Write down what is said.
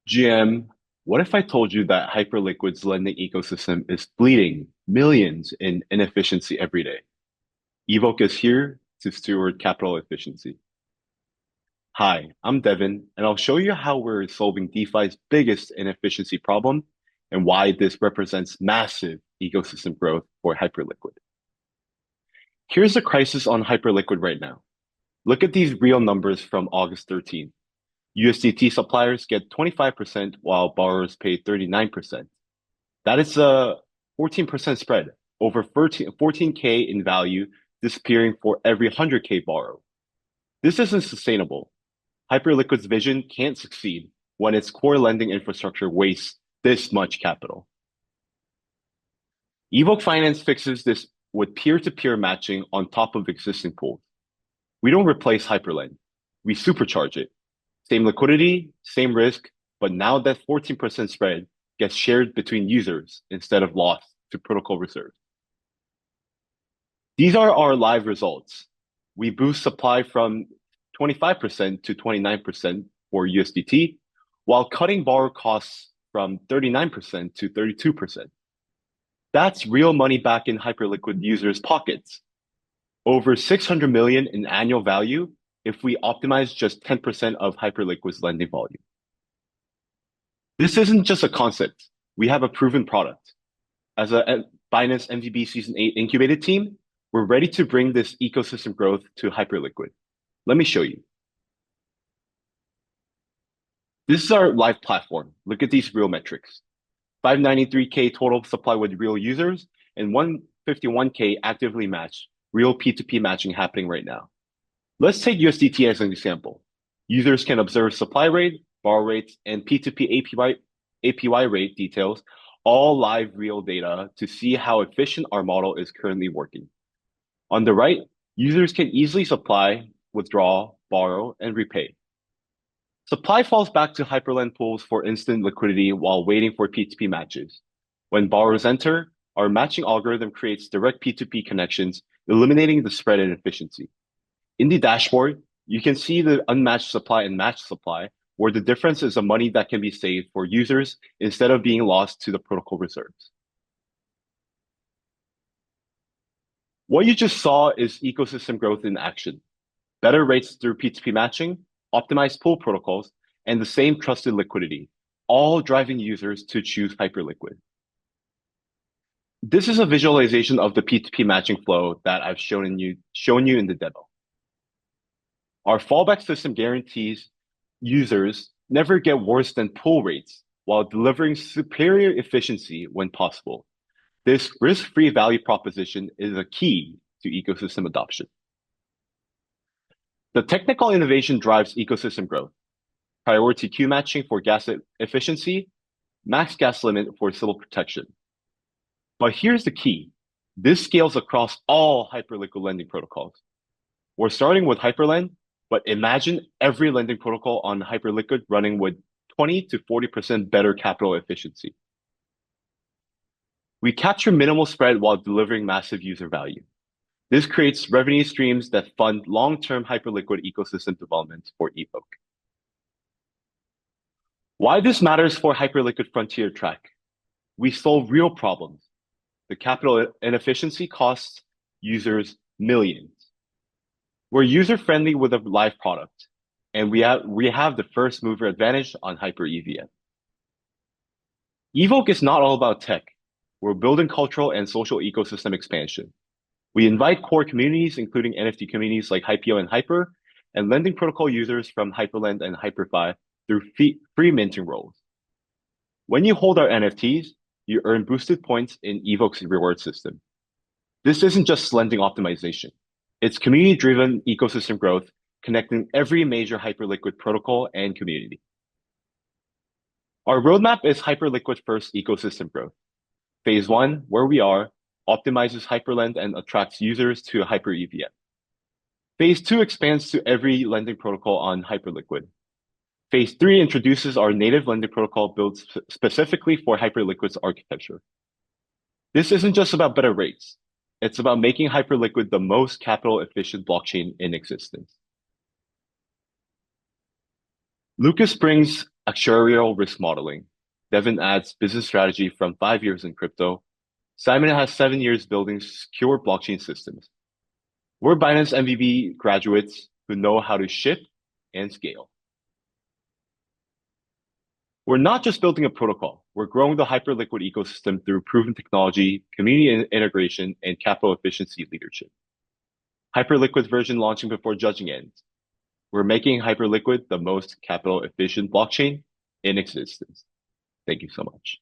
GM, what if I told you that Hyperliquid's lending ecosystem is bleeding millions in inefficiency every day? Evoq is here to steward capital efficiency. Hi, I'm Devin, and I'll show you how we're solving DeFi's biggest inefficiency problem and why this represents massive ecosystem growth for Hyperliquid. Here's the crisis on Hyperliquid right now. Look at these real numbers from August 13th. USDT suppliers get 25% while borrowers pay 39%. That is a 14% spread, over 14K in value disappearing for every 100K borrow. This isn't sustainable. Hyperliquid's vision can't succeed when its core lending infrastructure wastes this much capital. Evoq Finance fixes this with peer-to-peer matching on top of existing pools. We don't replace Hyperlend. We supercharge it. Same liquidity, same risk, but now that 14% spread gets shared between users instead of lost to protocol reserves. These are our live results. We boost supply from 25% to 29% for USDT, while cutting borrower costs from 39% to 32%. That's real money back in Hyperliquid users' pockets. Over 600 million in annual value if we optimize just 10% of Hyperliquid's lending volume. This isn't just a concept. We have a proven product. As a Binance MVB Season 8 incubated team, we're ready to bring this ecosystem growth to Hyperliquid. Let me show you. This is our live platform. Look at these real metrics. 593K total supply with real users and 151K actively matched, real P2P matching happening right now. Let's take USDT as an example. Users can observe supply rate, borrow rates, and P2P APY rate details, all live real data to see how efficient our model is currently working. On the right, users can easily supply, withdraw, borrow, and repay. Supply falls back to Hyperlend pools for instant liquidity while waiting for P2P matches. When borrowers enter, our matching algorithm creates direct P2P connections, eliminating the spread inefficiency. In the dashboard, you can see the unmatched supply and matched supply, where the difference is the money that can be saved for users instead of being lost to the protocol reserves. What you just saw is ecosystem growth in action. Better rates through P2P matching, optimized pool protocols, and the same trusted liquidity, all driving users to choose Hyperliquid. This is a visualization of the P2P matching flow that I've shown you in the demo. Our fallback system guarantees users never get worse than pool rates while delivering superior efficiency when possible. This risk-free value proposition is a key to ecosystem adoption. The technical innovation drives ecosystem growth. Priority queue matching for gas efficiency, max gas limit for civil protection. But here's the key. This scales across all Hyperliquid lending protocols. We're starting with Hyperlend, but imagine every lending protocol on Hyperliquid running with 20 to 40% better capital efficiency. We capture minimal spread while delivering massive user value. This creates revenue streams that fund long-term Hyperliquid ecosystem development for Evoq. Why this matters for Hyperliquid Frontier Track? We solve real problems. The capital inefficiency costs users millions. We're user-friendly with a live product, and we have the first mover advantage on Hyper EVM. Evoq is not all about tech. We're building cultural and social ecosystem expansion. We invite core communities, including NFT communities like Hypeo and Hyper, and lending protocol users from Hyperlend and Hyperfi through free minting roles. When you hold our NFTs, you earn boosted points in Evoq's reward system. This isn't just lending optimization. It's community-driven ecosystem growth, connecting every major Hyperliquid protocol and community. Our roadmap is Hyperliquid first ecosystem growth. Phase 1, where we are, optimizes Hyperlend and attracts users to Hyper EVM. Phase 2 expands to every lending protocol on Hyperliquid. Phase 3 introduces our native lending protocol built specifically for Hyperliquid's architecture. This isn't just about better rates. It's about making Hyperliquid the most capital efficient blockchain in existence. Lucas brings Actuarial risk modeling. Devin adds business strategy from 5 years in crypto. Simon has 7 years building secure blockchain systems. We're Binance MVB graduates who know how to ship and scale. We're not just building a protocol. We're growing the Hyperliquid ecosystem through proven technology, community integration, and capital efficiency leadership. Hyperliquid version launching before judging ends. We're making Hyperliquid the most capital efficient blockchain in existence. Thank you so much.